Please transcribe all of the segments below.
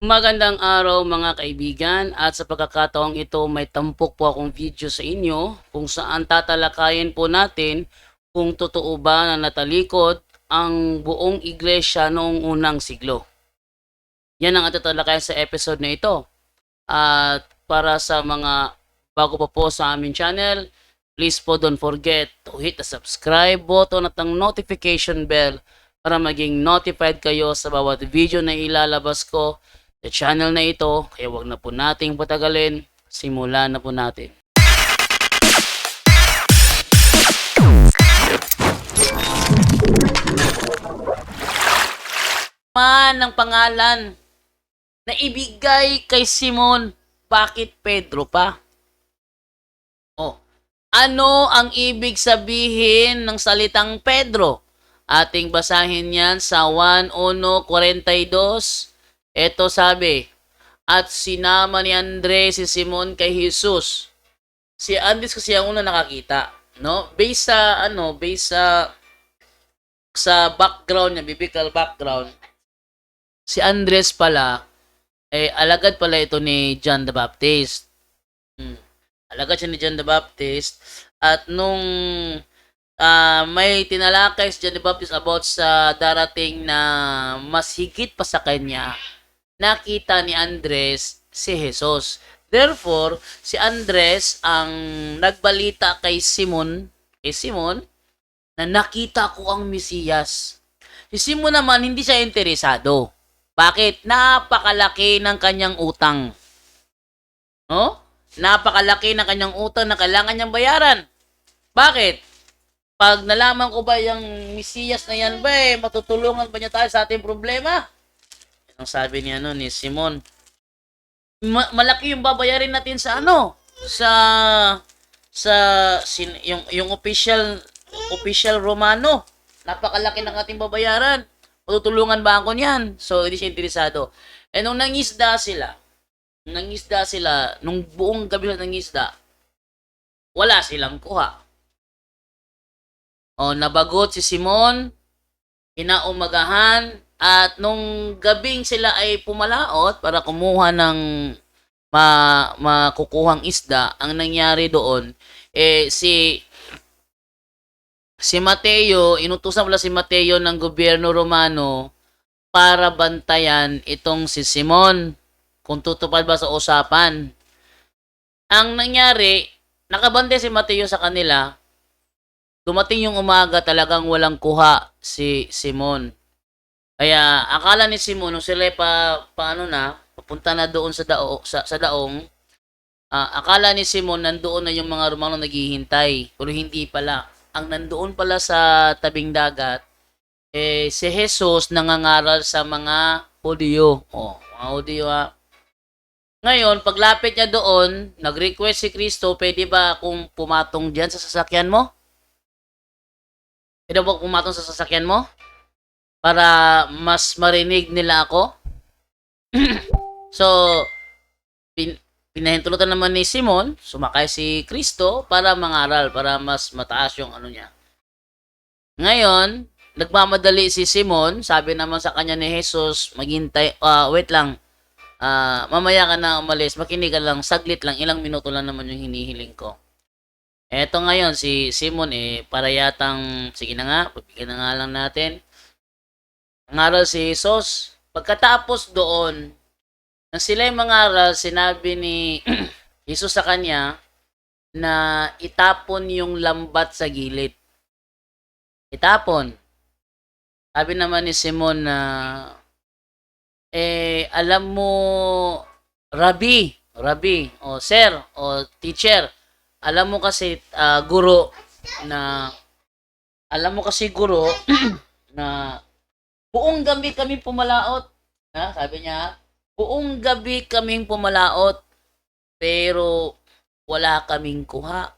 Magandang araw mga kaibigan at sa pagkakataong ito may tampok po akong video sa inyo kung saan tatalakayin po natin kung totoo ba na natalikod ang buong iglesia noong unang siglo. Yan ang tatalakayin sa episode na ito. At para sa mga bago pa po sa aming channel, please po don't forget to hit the subscribe button at ang notification bell para maging notified kayo sa bawat video na ilalabas ko sa channel na ito. Kaya wag na po nating patagalin, simulan na po natin. Man ng pangalan na ibigay kay Simon, bakit Pedro pa? Oh, ano ang ibig sabihin ng salitang Pedro? Ating basahin yan sa 1:1:42. Ito sabi, at sinama ni Andres si Simon kay Jesus. Si Andres kasi ang una nakakita, no? Based sa background niya, biblical background. Si Andres pala alagad pala ito ni John the Baptist. Alagad siya ni John the Baptist at nung may tinalakay si John the Baptist about sa darating na mas higit pa sa kanya, nakita ni Andres si Jesus. Therefore, si Andres ang nagbalita kay Simon na nakita ko ang Mesiyas. Si Simon naman hindi siya interesado. Bakit? Napakalaki ng kanyang utang. No? Napakalaki ng kanyang utang na kailangan niyang bayaran. Bakit? Pag nalaman ko ba yung Mesiyas na yan ba matutulungan ba niya tayo sa ating problema? Ang sabi niya ni Simon, malaki yung babayarin natin sa yung official Romano. Napakalaki ng ating babayaran. Matutulungan ba ako niyan? So hindi siya interesado. Nung nangisda sila, nung buong gabi na nangisda, wala silang kuha. Nabagot si Simon, kinaumagahan, at nung gabing sila ay pumalaot para kumuha ng makukuhang isda, ang nangyari doon, si Mateo, inutusan pala si Mateo ng gobyerno Romano para bantayan itong si Simon kung tutupad ba sa usapan. Ang nangyari, nakabante si Mateo sa kanila, dumating yung umaga talagang walang kuha si Simon. Kaya akala ni Simon nung sila papunta na doon sa daong, akala ni Simon nandoon na yung mga Romano naghihintay, pero hindi pala. Ang nandoon pala sa tabing dagat si Jesus nangangaral sa mga Hudyo. Mga Hudyo Ngayon, paglapit niya doon, nag-request si Kristo, pwede ba akong pumatong diyan sa sasakyan mo? Pwede ba pumatong sa sasakyan mo? Para mas marinig nila ako? So, pinahintulutan naman ni Simon, sumakay si Kristo para mangaral, para mas mataas yung niya. Ngayon, nagmamadali si Simon, sabi naman sa kanya ni Jesus, maghintay, wait lang, mamaya ka na umalis, makinig ka lang, saglit lang, ilang minuto lang naman yung hinihiling ko. Eto ngayon, si Simon para yatang, sige na nga, pabigyan na nga lang natin. Nangaral si Jesus. Pagkatapos doon, nang sila'y mangaral, sinabi ni Jesus sa kanya na itapon yung lambat sa gilid. Itapon. Sabi naman ni Simon na, alam mo, Rabbi, o Sir, o Teacher, alam mo kasi, guro, na buong gabi kami pumalaot. Sabi niya, buong gabi kaming pumalaot, pero wala kaming kuha.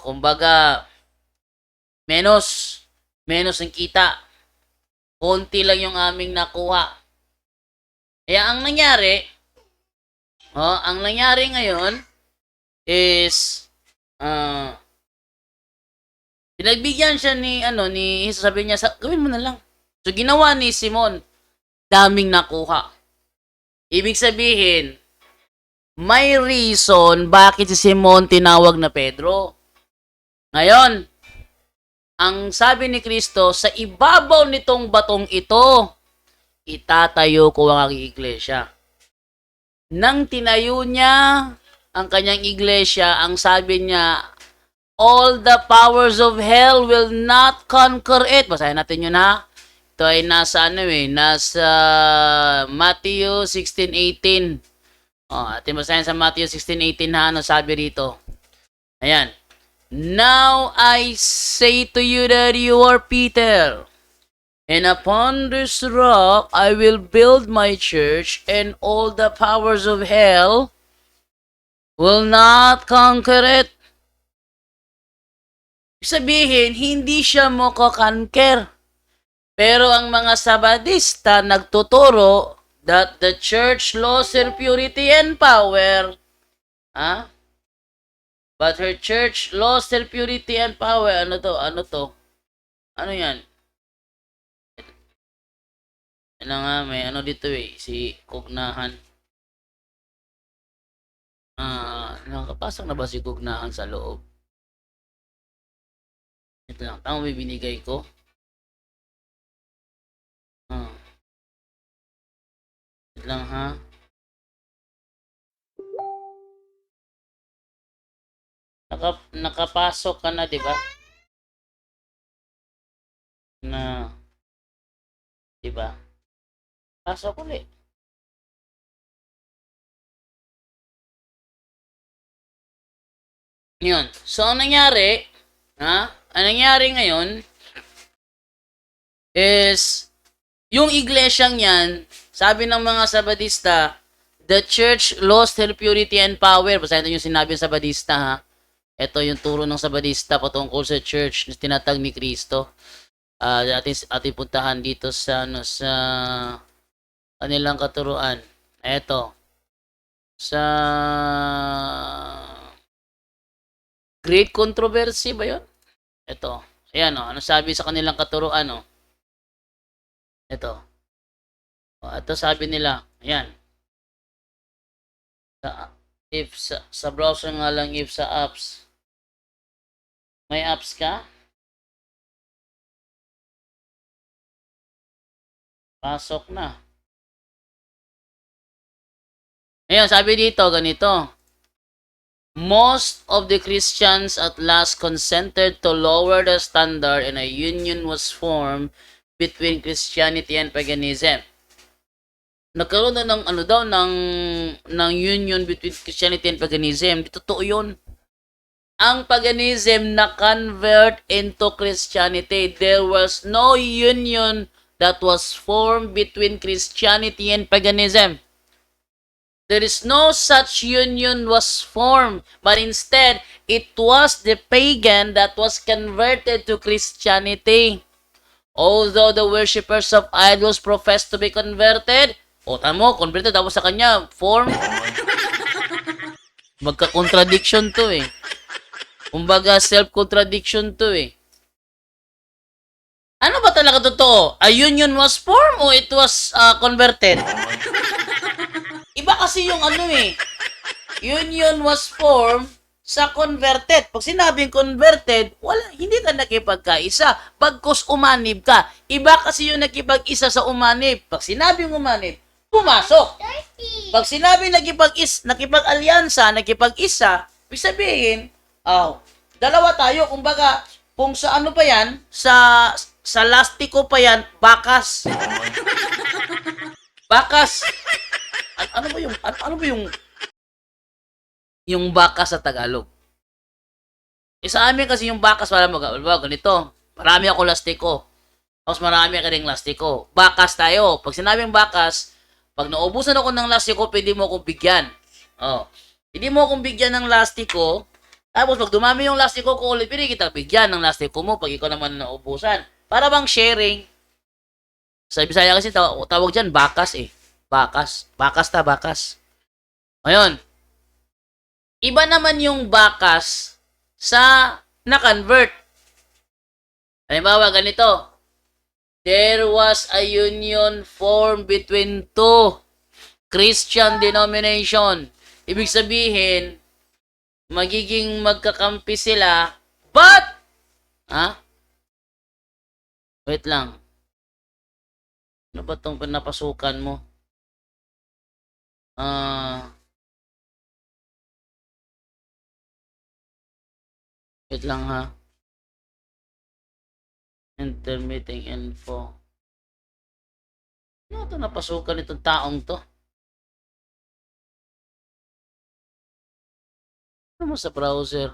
Kumbaga, menos ang kita. Konti lang yung aming nakuha. Kaya ang nangyari ngayon is pinagbigyan siya ni Jesus, sabi niya, gawin mo na lang. So ginawa ni Simon, daming nakuha. Ibig sabihin, may reason bakit si Simon tinawag na Pedro. Ngayon, ang sabi ni Kristo, sa ibabaw nitong batong ito, itatayo ko ang aking iglesia. Nang tinayo niya ang kanyang iglesia, ang sabi niya, all the powers of hell will not conquer it. Basahin natin yun ha. Ito ay nasa nasa Matthew 16:18. Atin basahin sa Matthew 16:18 ha, ano sabi rito. Ayan. Now I say to you that you are Peter, and upon this rock I will build my church, and all the powers of hell will not conquer it. Sabihin, hindi siya makakanker. Pero ang mga Sabadista nagtuturo that the church lost her purity and power. But her church lost her purity and power. Ano to? Ano yan? Ano nga, may ano dito si Kugnahan. Nakapasok na ba si Kugnahan sa loob? Ito lang, tama may binigay ko. Ito lang ha. Nakapasok ka na, di ba? Di ba? Pasok ulit. Yun. So, ang nangyari, ang nangyari ngayon is, yung iglesyang yan, sabi ng mga Sabadista, the church lost her purity and power. Basahin yung sinabi ng Sabadista ha. Ito yung turo ng Sabadista patungkol sa church na tinatag ni Kristo. Ating puntahan dito sa sa kanilang katuruan. Ito. Sa Great Controversy ba yun? Ito. Ayan ano sabi sa kanilang katuruan Ito. Ito sabi nila. Ayan. Sa browser nga lang, if sa apps. May apps ka? Pasok na. Ayan, sabi dito, ganito. Most of the Christians at last consented to lower the standard and a union was formed between Christianity and paganism. Nagkaroon na ng union between Christianity and paganism. Totoo yun. Ang paganism na-convert into Christianity. There was no union that was formed between Christianity and paganism. There is no such union was formed, but instead, it was the pagan that was converted to Christianity. Although the worshippers of idols professed to be converted, converted ako sa kanya, form. Magka-contradiction to Kumbaga, self-contradiction to Ano ba talaga totoo? A union was formed o it was converted? Iba kasi yung union was formed sa converted. Pag sinabing converted, hindi ka nakipagkaisa. Pagkos umanib ka. Iba kasi yung nakipag-isa sa umanib. Pag sinabing umanib, pumasok. Pag sinabing nakipag-alyansa, nakipag-isa, ibig sabihin, dalawa tayo, kumbaga, kung sa ano pa yan, sa lastiko pa yan, bakas. Bakas. Ano ba yung bakas sa Tagalog? Sa amin kasi yung bakas, ganito, marami ako lastiko. Tapos marami ka rin lastiko. Bakas tayo. Pag sinabing bakas, pag naubusan ako ng lastiko, pwede mo akong bigyan. Hindi mo akong bigyan ng lastiko. Tapos pag dumami yung lastiko ko ulit, pwede kita bigyan ng lastiko mo pag ikaw naman naubusan. Para bang sharing. Sa Bisaya kasi tawag dyan, bakas Bakas. Bakas. Ngayon, iba naman yung bakas sa na-convert. Halimbawa, ganito. There was a union formed between two Christian denomination. Ibig sabihin, magiging magkakampi sila, but, wait lang. Ano ba itong pinapasukan mo? Wait lang ha. Enter meeting info. Ano ito napasukan itong taong to? Ano mo sa browser?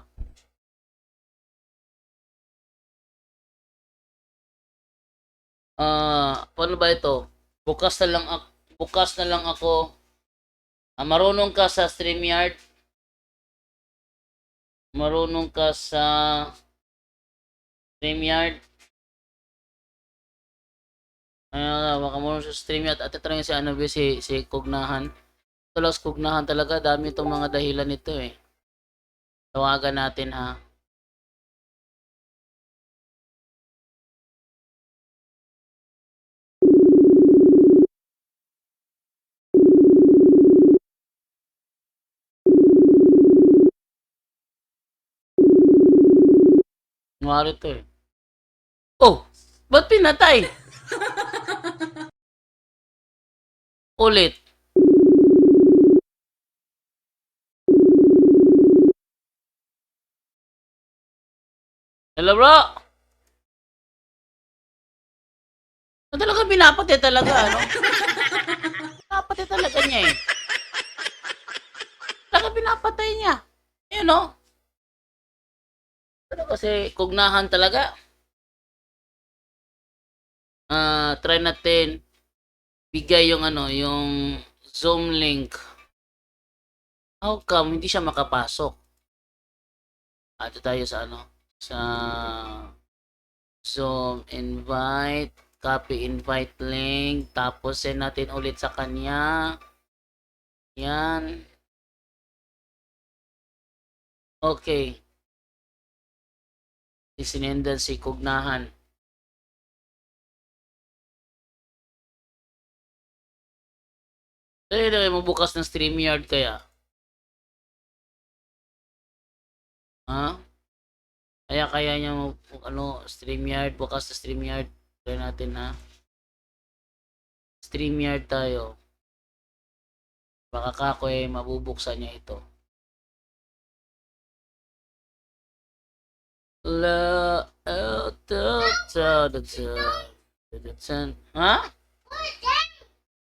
Paano ba ito? Bukas na lang ako. Marunong ka sa StreamYard? Marunong ka sa StreamYard? Baka marunong sa StreamYard. At ito rin si si Kugnahan. Ito lang si Kugnahan talaga. Dami itong mga dahilan nito eh. Tawagan natin ha. Ngari to eh. Oh! Ba't pinatay? Ulit. Hello bro! Talaga pinapatay talaga, ano? Pinapatay talaga niya eh. Talaga pinapatay niya. Yun no? Kasi Kugnahan talaga. Try natin bigay yung yung Zoom link. How come hindi siya makapasok? Ito tayo sa sa Zoom invite, copy invite link, tapos send natin ulit sa kanya. Yan. Okay. Isinendan si Kugnahan. Kaya mo bukas ng StreamYard kaya? Kaya niya mo StreamYard, bukas na StreamYard. Try natin ha. StreamYard tayo. Baka kako mabubuksan niya ito.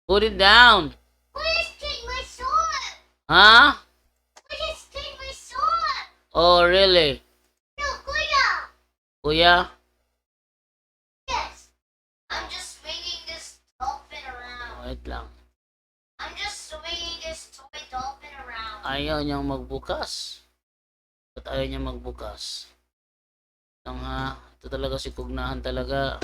Put it down. Please take my sword. Please take my sword. Oh, really? No, Kuya. Kuya? Yes. I'm just swinging this dolphin around. Wait lang. I'm just swinging this toy dolphin around. Ayaw niyang magbukas. Ba't ayaw niyang magbukas? Ito talaga si Kugnahan talaga.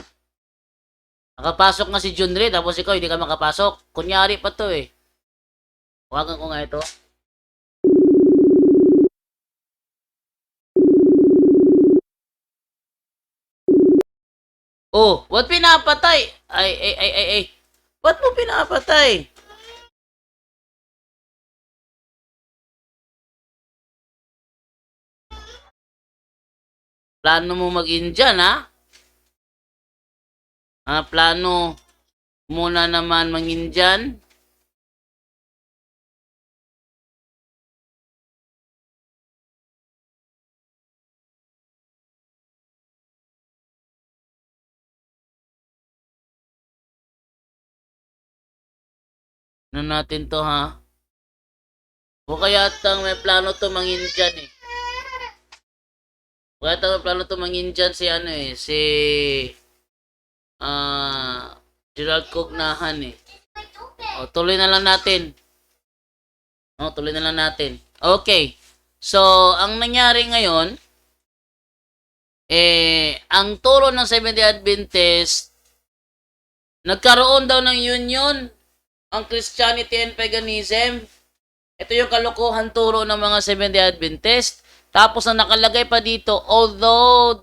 Nakapasok nga si Junre, tapos ikaw hindi ka makapasok. Kunyari pa to eh. Huwagan ko nga ito. Oh, ba't pinapatay? Ay. Ba't mo pinapatay? Plano mo mag-Indian, ha? Plano muna naman mag-Indian? Ano natin to, ha? O kaya may plano to mang-Indian eh. Kaya may plano to mang-Indian si si Gerald Kugnahan eh. O, tuloy na lang natin. Okay. So, ang nangyari ngayon, ang turo ng Seventh-day Adventist, nagkaroon daw ng union ang Christianity and Paganism. Ito yung kalokohan turo ng mga Seventh-day Adventist. Tapos ang nakalagay pa dito, although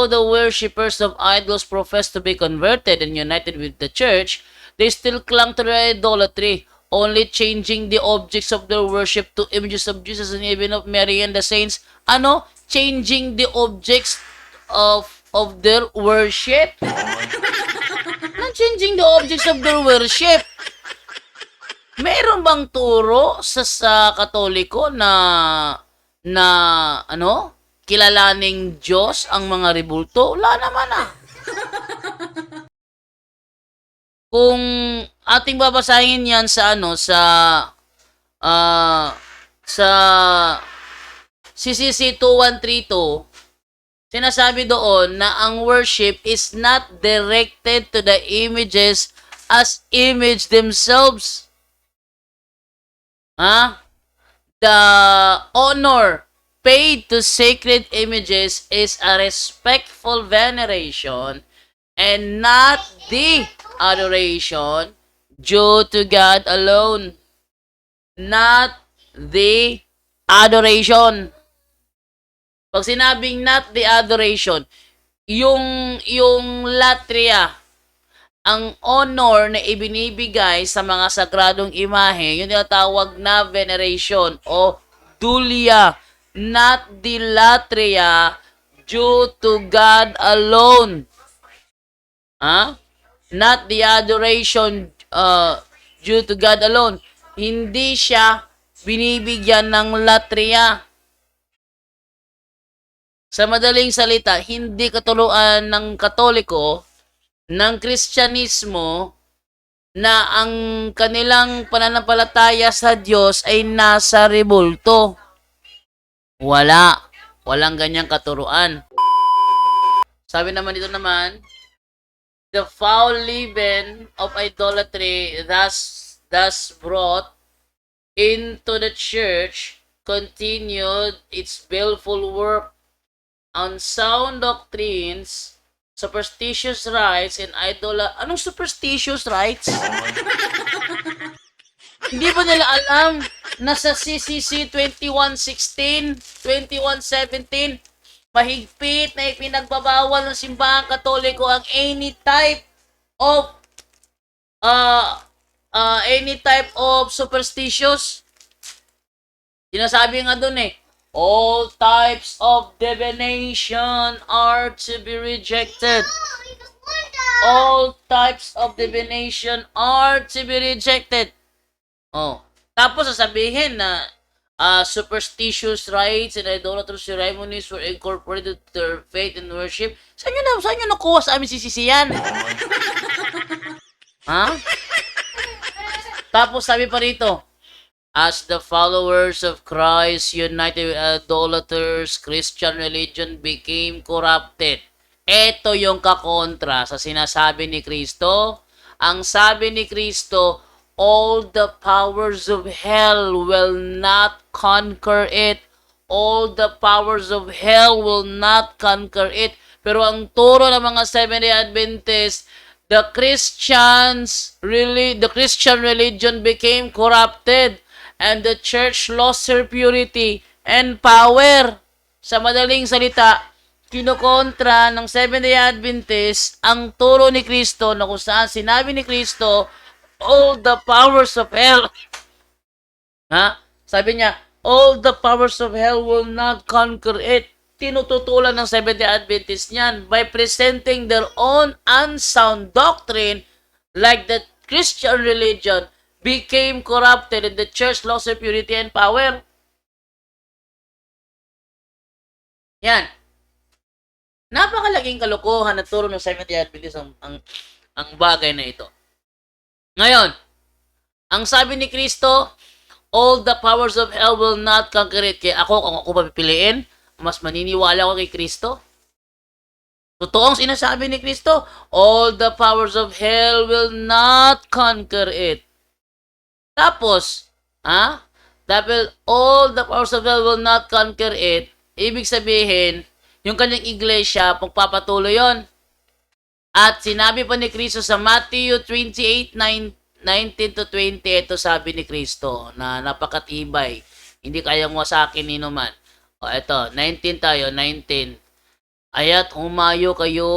the worshippers of idols profess to be converted and united with the church, they still clung to their idolatry, only changing the objects of their worship to images of Jesus and even of Mary and the saints. Ano? Changing the objects of their worship. Not changing the objects of their worship. Meron bang turo sa Katoliko na ano? Kilalaning Diyos ang mga rebulto? Wala naman ah. Kung ating babasahin yan sa ano sa CCC 2132, sinasabi doon na ang worship is not directed to the images as image themselves. The honor paid to sacred images is a respectful veneration and not the adoration due to God alone. Not the adoration. Pag sinabing not the adoration, yung latria, ang honor na ibinibigay sa mga sagradong imahe, yun tinatawag na veneration o dulia, not the latria due to God alone. Not the adoration due to God alone. Hindi siya binibigyan ng latria. Sa madaling salita, hindi katuluan ng Katoliko, ng Kristyanismo, na ang kanilang pananampalataya sa Diyos ay nasa rebulto. Walang ganyang katuruan. Sabi naman dito naman, the foul leaven of idolatry thus brought into the church continued its baleful work. Unsound doctrines, superstitious rites, and Anong superstitious rites? Hindi ba nila alam na sa CCC 2116, 2117, mahigpit na ipinagbabawal ng simbahang Katoliko ang any type of superstitious? Sinasabi nga dun all types of divination are to be rejected. All types of divination are to be rejected. Tapos sasabihin na superstitious rites and idolatrous ceremonies were incorporated to their faith and worship. Saan nyo nakuha sa amin sisisiyan? Tapos sabi pa rito, as the followers of Christ united with idolaters, Christian religion became corrupted. Ito yung kakontra sa sinasabi ni Kristo. Ang sabi ni Kristo, all the powers of hell will not conquer it. All the powers of hell will not conquer it. Pero ang turo ng mga Seventh-day Adventists, the Christian religion became corrupted. And the church lost her purity and power. Sa madaling salita, kinukontra ng Seventh-day Adventist ang turo ni Kristo na kung saan sinabi ni Kristo, all the powers of hell. Sabi niya, all the powers of hell will not conquer it. Tinututulan ng Seventh-day Adventist niyan by presenting their own unsound doctrine like the Christian religion became corrupted and the church lost her purity and power. Yan. Napakalaging kalokohan na turo ng Seventh-day Adventist ang bagay na ito. Ngayon, ang sabi ni Kristo, all the powers of hell will not conquer it. Kaya kung ako papipiliin, mas maniniwala ko kay Kristo. Totoong sinasabi ni Kristo, all the powers of hell will not conquer it. Tapos, dahil all the powers of hell will not conquer it, ibig sabihin, yung kanyang iglesia, pagpapatuloy yon. At sinabi pa ni Kristo sa Matthew 28:19-20, ito sabi ni Kristo na napakatibay. Hindi kayang wasakin ni numan. Ito, 19 tayo, 19. Aya't humayo kayo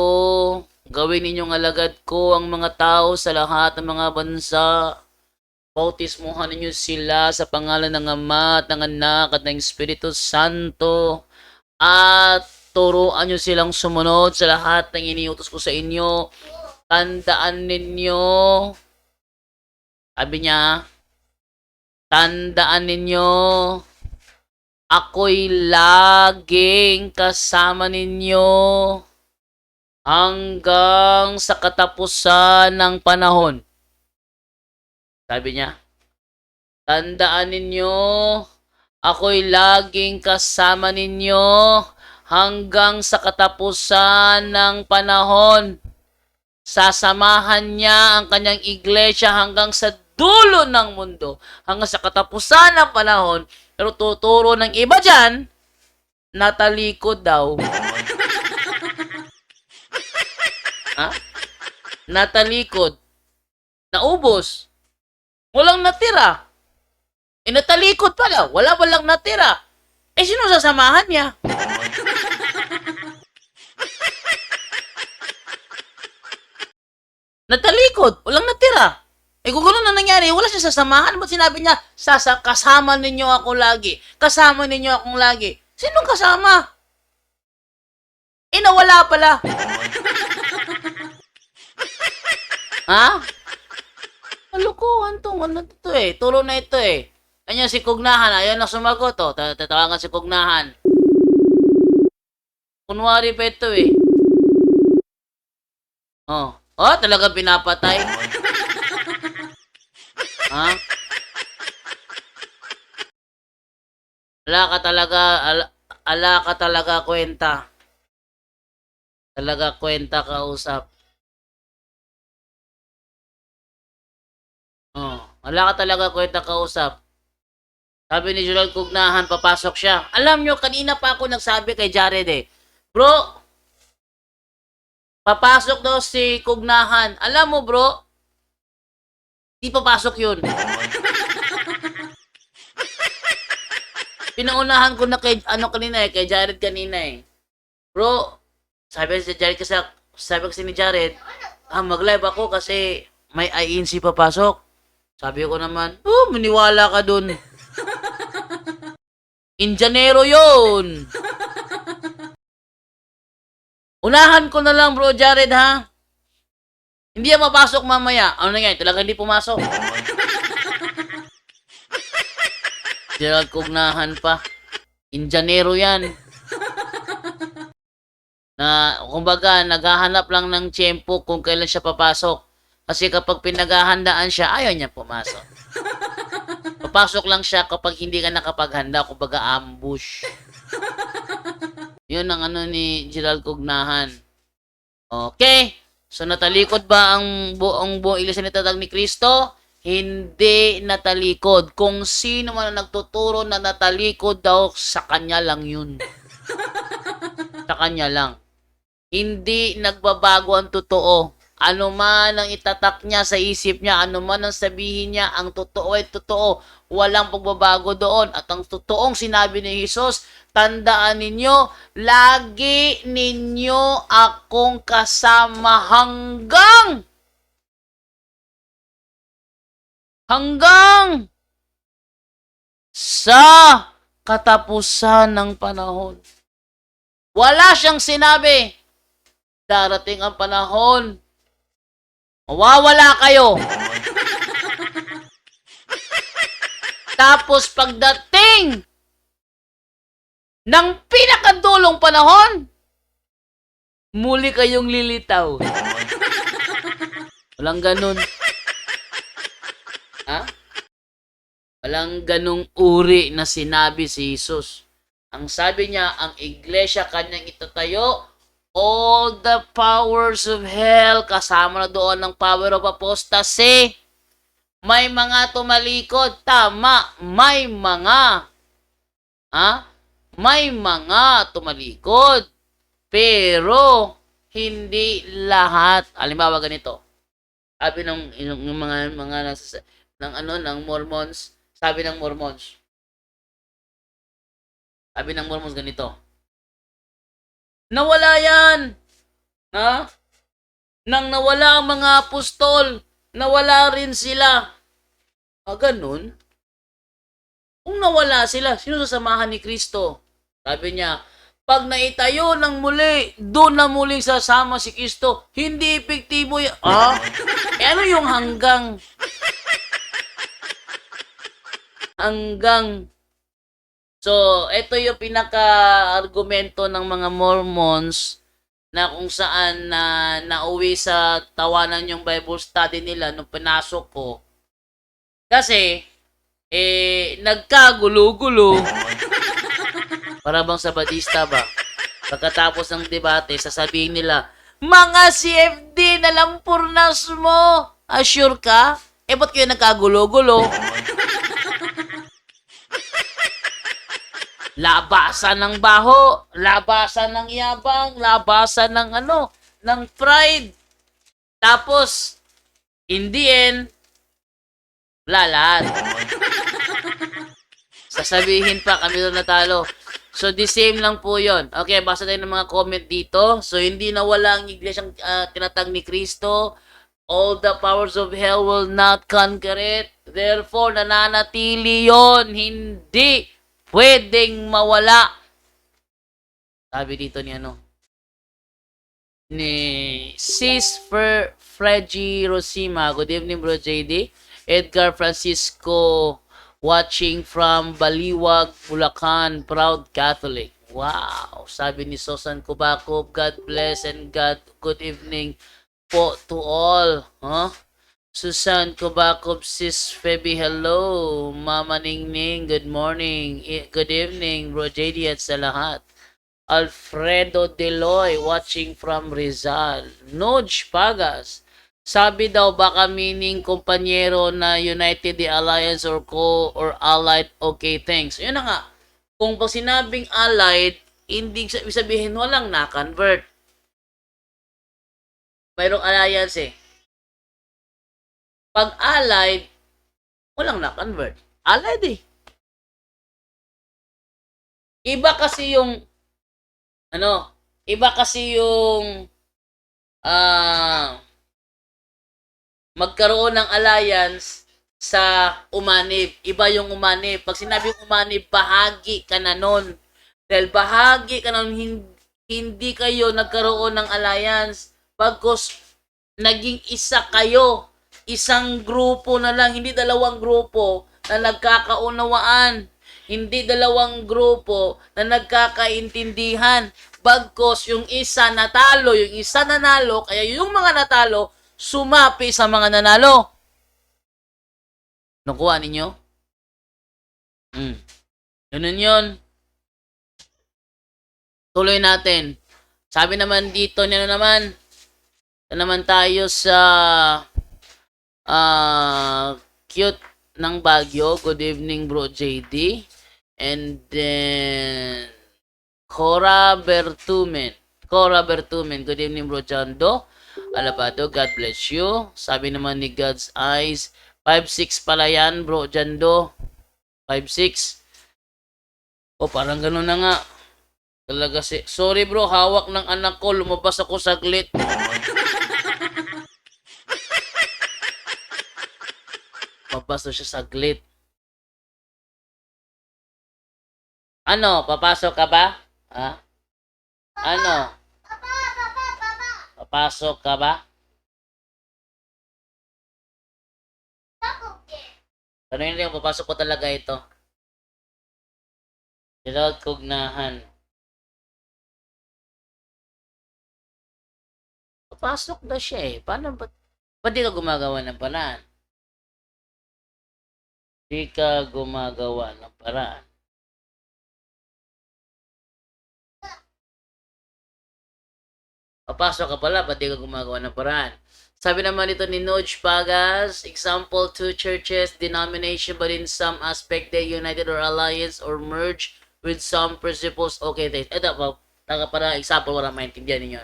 Gawin ninyong alagad ko ang mga tao sa lahat ng mga bansa. Bautismuhan ninyo sila sa pangalan ng Ama at ng Anak at ng Espiritu Santo. At turuan nyo silang sumunod sa lahat ng iniutos ko sa inyo. Tandaan ninyo, sabi niya, tandaan ninyo, ako'y laging kasama ninyo hanggang sa katapusan ng panahon. Sabi niya, tandaan ninyo, ako'y laging kasama ninyo hanggang sa katapusan ng panahon. Sasamahan niya ang kanyang iglesia hanggang sa dulo ng mundo, hanggang sa katapusan ng panahon. Pero tuturo ng iba dyan, natalikod daw. Ha? Natalikod. Naubos. Walang natira. Natalikod pala. Wala walang natira. Sino sasamahan niya? Natalikod. Walang natira. Kung gano'n na nangyari, wala siya sasamahan. Ba't sinabi niya, kasama ninyo ako lagi. Kasama ninyo akong lagi. Sinong kasama? Nawala pala. Ha? Malukuhan to. Ano to Turo na ito Kanya si Kugnahan. Ayaw na sumagot Tatawagan si Kugnahan. Kunwari pa ito talaga pinapatay. Ha? Ala ka talaga kwenta. Talaga kwenta kausap. Wala ka talaga kwenta kausap. Sabi ni Gerald Kugnahan, papasok siya. Alam nyo, kanina pa ako nagsabi kay Jared Bro, papasok daw si Kugnahan. Alam mo bro, di papasok yun. Pinaunahan ko na kay, kay Jared kanina Bro, sabi si Jared kasi ni Jared, mag-live ako kasi may INC papasok. Sabi ko naman, maniwala ka dun. In Janeiro yun. Unahan ko na lang bro Jared ha. Hindi yan mapasok mamaya. Ano na yan? Talaga hindi pumasok. Gerald Kugnahan pa. In Janeiro yan. Na, kumbaga, naghahanap lang ng tiyempo kung kailan siya papasok. Kasi kapag pinaghahandaan siya, ayaw niya pumasok. Papasok lang siya kapag hindi ka nakapaghanda, kumbaga ambush. Yun ang ni Gerald Kugnahan. Okay. So, natalikod ba ang buong iglesia ni Tatag ni Cristo? Hindi natalikod. Kung sino man ang nagtuturo na natalikod daw, sa kanya lang yun. Sa kanya lang. Hindi nagbabago ang totoo. Ano man ang itatak niya sa isip niya, ano man ang sabihin niya, ang totoo ay totoo. Walang pagbabago doon. At ang totoong sinabi ni Jesus, tandaan ninyo, lagi ninyo akong kasama hanggang sa katapusan ng panahon. Wala siyang sinabi, darating ang panahon, mawawala kayo. Tapos pagdating ng pinakadulong panahon, muli kayong lilitaw. Walang ganun. Ha? Walang ganung uri na sinabi si Jesus. Ang sabi niya, ang iglesia kanyang itatayo, all the powers of hell, kasama na doon ng power of apostasy. May mga tumalikod, tama, may mga tumalikod, pero hindi lahat. Halimbawa ganito. Sabi ng ng Mormons, sabi ng Mormons ganito. Nawala yan. Ha? Nang nawala ang mga apostol, nawala rin sila. Ganun. Kung nawala sila, sino sasamahan ni Kristo? Sabi niya, pag naitayo ng muli, doon na muling sasama si Kristo. Hindi epektibo yan. Ano yung hanggang? So, ito yung pinaka-argumento ng mga Mormons na kung saan na nauwi sa tawanan yung Bible study nila nung pinasok ko. Kasi, nagkagulo-gulo. Para bang sa Batista ba? Pagkatapos ng debate, sasabihin nila, mga CFD na lampurnas mo! Sure ka? Ba't kayo nagkagulo-gulo? Labasan ng baho, labasan ng yabang, labasan ng ng pride. Tapos, in the end, lahat. Sasabihin pa kami doon natalo. So, the same lang po yon. Okay, basa tayo ng mga comment dito. So, hindi nawala ang iglesyang tinatag ni Kristo. All the powers of hell will not conquer it. Therefore, nananatili yon. Hindi pwedeng mawala. Sabi dito ni ni Sis Fredgy Rosima. Good evening, Bro JD. Edgar Francisco watching from Baliwag, Bulacan, proud Catholic. Wow! Sabi ni Susan Kubakov, God bless and good evening po to all. Susan Kubakov, Sis Feby, hello. Mama Ningning, good morning. Good evening, Bro JD at sa lahat. Alfredo Deloy watching from Rizal. Noj Pagas. Sabi daw baka meaning kumpanyero na United the Alliance or allied, okay, thanks. Yun na nga. Kung pag sinabing allied, hindi sabihin walang na-convert. Mayroong alliance Pag allied, walang na-convert. Allied Iba kasi yung magkaroon ng alliance sa umanib. Iba yung umanib. Pag sinabing umanib, bahagi ka na nun. Dahil bahagi ka nun, hindi kayo nagkaroon ng alliance. Bagkus, naging isa kayo. Isang grupo na lang, hindi dalawang grupo na nagkakaunawaan. Hindi dalawang grupo na nagkakaintindihan. Bagkus, yung isa natalo, yung isa nanalo, kaya yung mga natalo, sumapi sa mga nanalo. Nakuha ninyo? Ganun yun. Tuloy natin. Sabi naman dito, naman tayo sa cute ng Baguio. Good evening, Bro JD. And then Cora Bertumen. Good evening, Bro Chando. Alabado, God bless you. Sabi naman ni God's Eyes, 5'6 pala yan, Bro Jando. 5'6. Parang ganun na nga. Talaga sorry bro, hawak ng anak ko, lumabas ako saglit. Papasok siya saglit. Papasok ka ba? Papasok ka ba? Tanungin niyo, papasok ko talaga ito. Without kugnahan. Papasok na siya Paano ba? Ba't di ka gumagawa ng paraan? Di ka gumagawa ng paraan. Papasok ka pala, ba't di ka gumagawa ng paraan? Sabi naman ito ni Noj Pagas, example, two churches, denomination, but in some aspect they united or alliance or merge with some principles. Okay, ito pa, para example, wala maintindihan ninyo.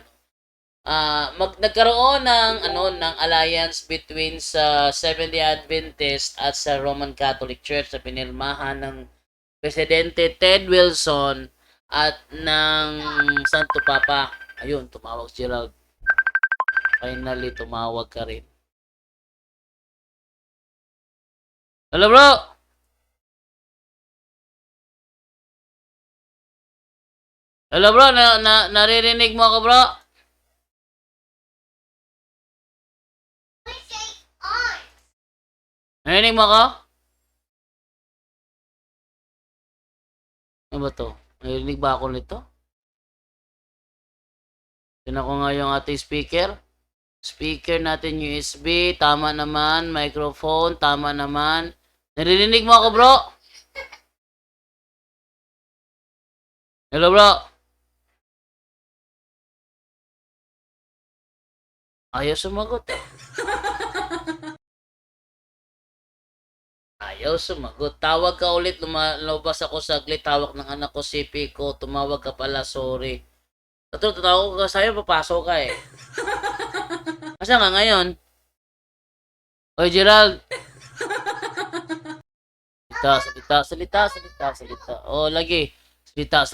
Nagkaroon ng alliance between sa Seventh-day Adventist at sa Roman Catholic Church sa pinirmahan ng Presidente Ted Wilson at ng Santo Papa. Ayun, tumawag si Gerald. Finally, tumawag ka rin. Hello, bro! Hello, bro! Naririnig mo ako, bro? Narinig mo ako? Ano ba to? Narinig ba ako nito? Tignan ko nga yung ating speaker. Speaker natin USB. Tama naman. Microphone. Tama naman. Naririnig mo ako, bro? Hello, bro? Ayaw sumagot eh. Ayaw sumagot. Tawag ka ulit. Lumabas ako saglit. Tawag ng anak ko, CP ko. Tumawag ka pala. Sorry. Tatawag ka sa'yo. Papasok ka eh. Asa nga ngayon? Oy, Gerald. Salita. Oh, lagi. Salita.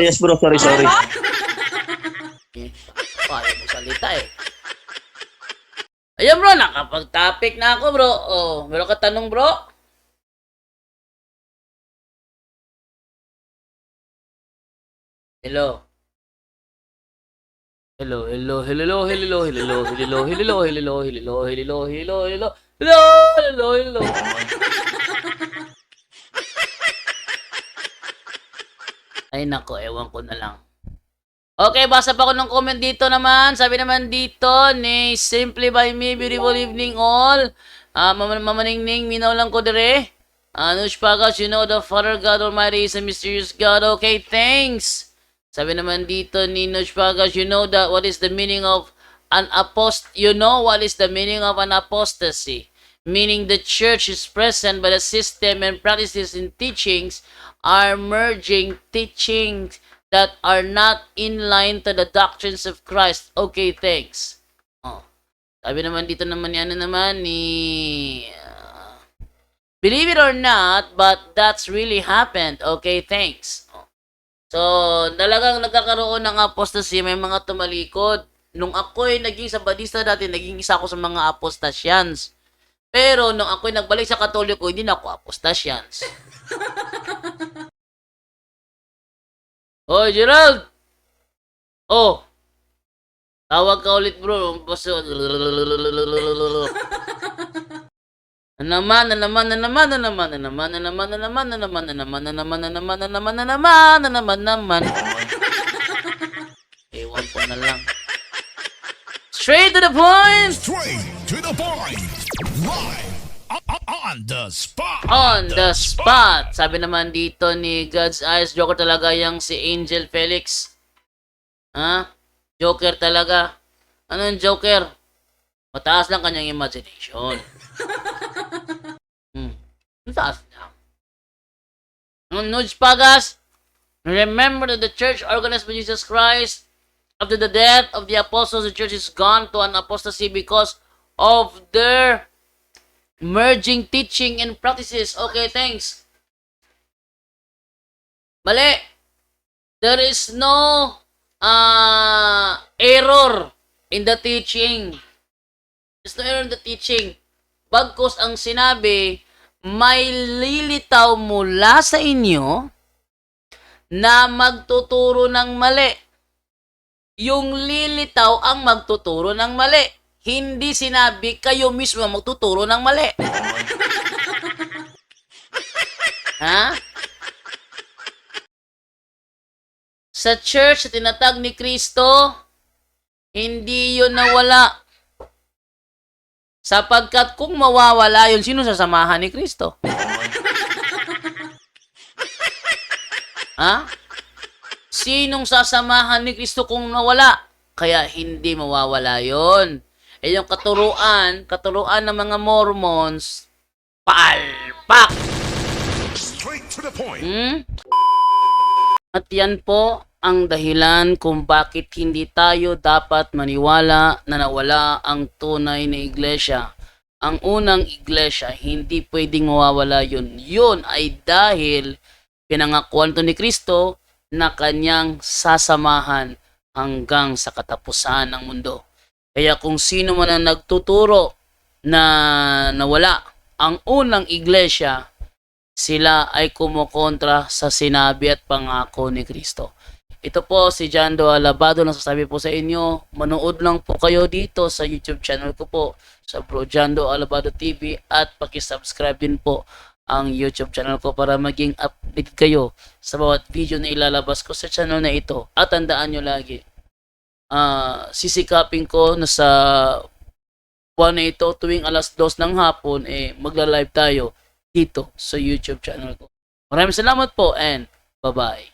Yes bro, sorry. Ayaw mo salita eh. Ayan bro, nakapag-topic na ako bro. Oh, meron ka tanong bro? Hello. Ay nako, ewan ko na lang. Okay, basa pa ko ng comment dito naman. Sabi naman dito ni Simply by Me, beautiful evening all. Mamaningning, minaw lang ko dire. Anush Pagas, you know the Father God Almighty is a mysterious God. Okay, thanks. Sabi naman dito ni Nush Pagas, you know that what is the meaning of an apostasy? Meaning the church is present but the system and practices and teachings are merging teachings that are not in line to the doctrines of Christ. Okay, thanks. Oh. Sabi naman dito naman ni believe it or not, but that's really happened. Okay, thanks. Oh. So, talagang nagkakaroon ng apostasy, may mga tumalikod. Nung ako'y naging Sabadista dati, naging isa ako sa mga apostasyans. Pero nung ako'y nagbalik sa Katoliko, hindi na ako apostasyans. Oh, Gerald! Oh! Tawag ka ulit, bro. Naman. Ewan ko na lang. Straight to the point! Live on the spot. On the spot. Sabi naman dito ni God's Eyes, Joker talaga yung si Angel Felix. Ha? Joker talaga. Anong Joker? Mataas lang kanyang imagination. Mataas lang. Nuj Pagas, remember that the church organized by Jesus Christ, after the death of the apostles, the church is gone to an apostasy because of their merging teaching and practices. Okay, thanks. Mali. There is no error in the teaching. There's no error in the teaching. Bagkus ang sinabi, may lilitaw mula sa inyo na magtuturo ng mali. Yung lilitaw ang magtuturo ng mali. Hindi sinabi kayo mismo magtuturo ng mali. Ha? Sa church, sa tinatag ni Kristo, hindi yun nawala. Sapagkat kung mawawala yun, sino sasamahan ni Kristo? Ha? Sinong sasamahan ni Kristo kung nawala? Kaya hindi mawawala yun. Eh yung katuruan ng mga Mormons, palpak! Straight to the point. At yan po ang dahilan kung bakit hindi tayo dapat maniwala na nawala ang tunay na iglesia. Ang unang iglesia, hindi pwedeng mawawala yun. Yun ay dahil pinangakuan to ni Kristo na kanyang sasamahan hanggang sa katapusan ng mundo. Kaya kung sino man ang nagtuturo na nawala ang unang iglesia, sila ay kumukontra sa sinabi at pangako ni Kristo. Ito po si Jando Alabado, nasasabi po sa inyo, manood lang po kayo dito sa YouTube channel ko po, sa Bro Jando Alabado TV, at pakisubscribe din po ang YouTube channel ko para maging update kayo sa bawat video na ilalabas ko sa channel na ito. At tandaan nyo lagi, sisikapin ko na sa buwan na ito, tuwing alas 2 ng hapon, magla-live tayo dito sa YouTube channel ko. Maraming salamat po and bye-bye.